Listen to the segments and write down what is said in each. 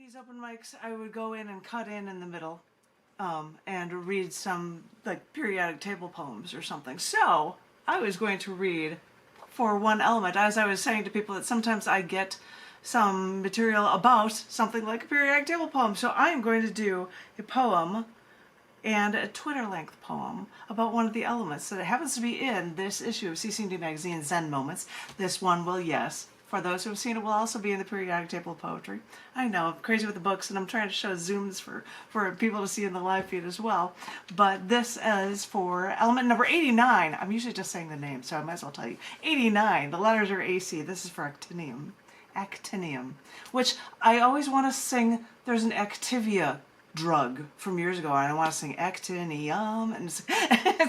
these open mics, I would go in and cut in the middle and read some like periodic table poems or something. So I was going to read for one element, as I was saying to people that sometimes I get some material about something like a periodic table poem. So I am going to do a poem and a Twitter length poem about one of the elements that happens to be in this issue of cc&d magazine, Zen Moments. This one will, yes, for those who have seen it, will also be in the periodic table of poetry. I know, I'm crazy with the books and I'm trying to show zooms for people to see in the live feed as well. But this is for element number 89. I'm usually just saying the name, so I might as well tell you. 89, the letters are AC. This is for actinium. Actinium, which I always want to sing. There's an Activia drug from years ago and I want to sing actinium and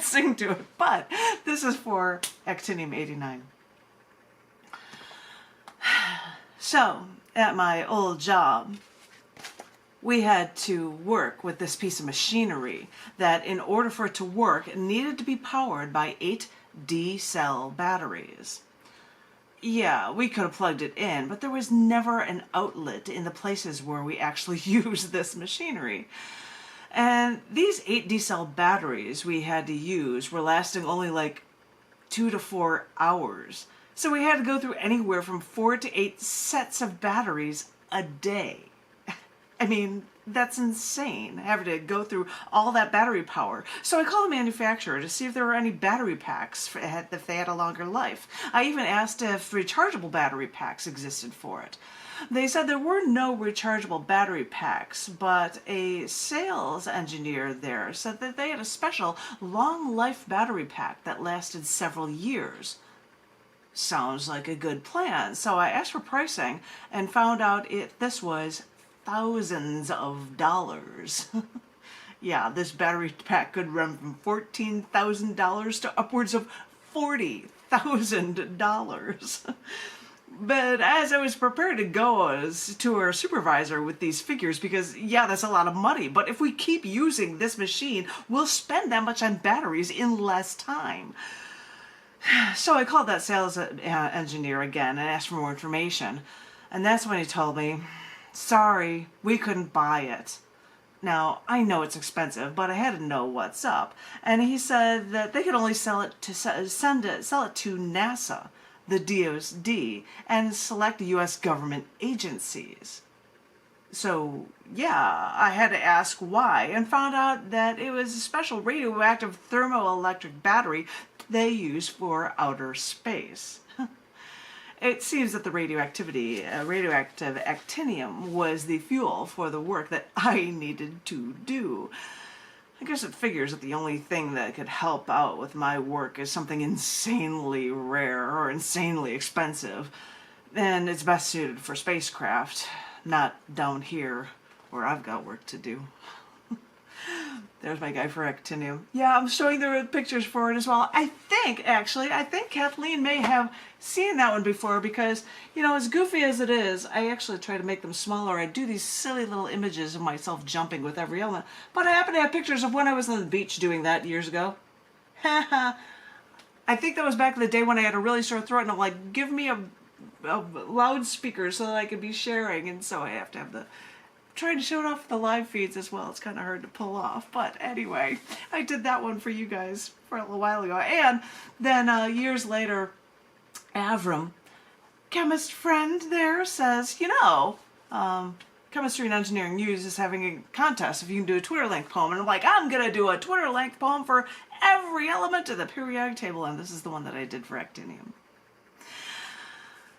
sing to it, but this is for actinium 89. So at my old job we had to work with this piece of machinery that, in order for it to work, it needed to be powered by 8 D-cell batteries. Yeah, we could have plugged it in, but there was never an outlet in the places where we actually used this machinery. And these 8 D-cell batteries we had to use were lasting only like 2 to 4 hours. So we had to go through anywhere from 4 to 8 sets of batteries a day. I mean, that's insane, having to go through all that battery power. So I called the manufacturer to see if there were any battery packs if they had a longer life. I even asked if rechargeable battery packs existed for it. They said there were no rechargeable battery packs, but a sales engineer there said that they had a special long life battery pack that lasted several years. Sounds like a good plan. So I asked for pricing and found out this was thousands of dollars. Yeah, this battery pack could run from $14,000 to upwards of $40,000. But as I was prepared to go to our supervisor with these figures, because yeah, that's a lot of money, but if we keep using this machine, we'll spend that much on batteries in less time. So I called that sales engineer again and asked for more information. And that's when he told me, sorry, we couldn't buy it. Now, I know it's expensive, but I had to know what's up. And he said that they could only sell it to NASA, the DoD, and select U.S. government agencies. So, yeah, I had to ask why, and found out that it was a special radioactive thermoelectric battery they use for outer space. It seems that the radioactive actinium was the fuel for the work that I needed to do. I guess it figures that the only thing that could help out with my work is something insanely rare or insanely expensive, and it's best suited for spacecraft, not down here where I've got work to do. There's my guy for actinium. Yeah, I'm showing the pictures for it as well. I think Kathleen may have seen that one before because, you know, as goofy as it is, I actually try to make them smaller. I do these silly little images of myself jumping with every element. But I happen to have pictures of when I was on the beach doing that years ago. Haha. I think that was back in the day when I had a really sore throat and I'm like, give me a loudspeaker so that I could be sharing. And so I have to have trying to show it off the live feeds as well. It's kind of hard to pull off, but anyway, I did that one for you guys for a little while ago. And then years later, Avram, chemist friend there, says, you know, Chemistry and Engineering News is having a contest if you can do a Twitter-length poem. And I'm like, I'm going to do a Twitter-length poem for every element of the periodic table, and this is the one that I did for actinium.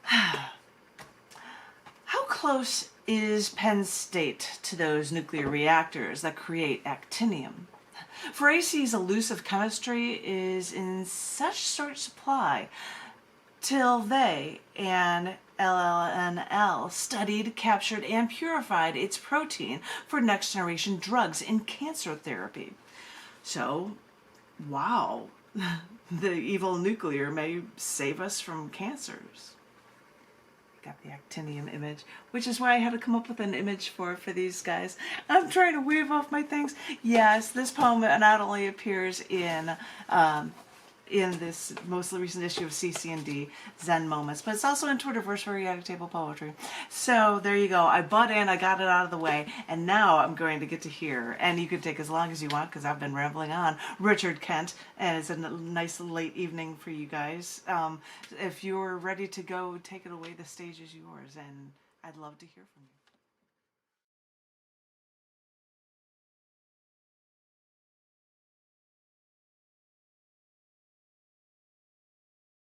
How close is Penn State to those nuclear reactors that create actinium? For AC's elusive chemistry is in such short supply till they and LLNL studied, captured, and purified its protein for next-generation drugs in cancer therapy. So, wow, the evil nuclear may save us from cancers. Got the actinium image, which is why I had to come up with an image for these guys. I'm trying to wave off my things. Yes, this poem not only appears in in this most recent issue of cc&d, Zen Moments, but it's also in Twitterverse for Periodic Table Poetry. So there you go. I butt in, I got it out of the way, and now I'm going to get to hear, and you can take as long as you want because I've been rambling on, Richard Kent, and it's a nice late evening for you guys. If you're ready to go, take it away. The stage is yours, and I'd love to hear from you.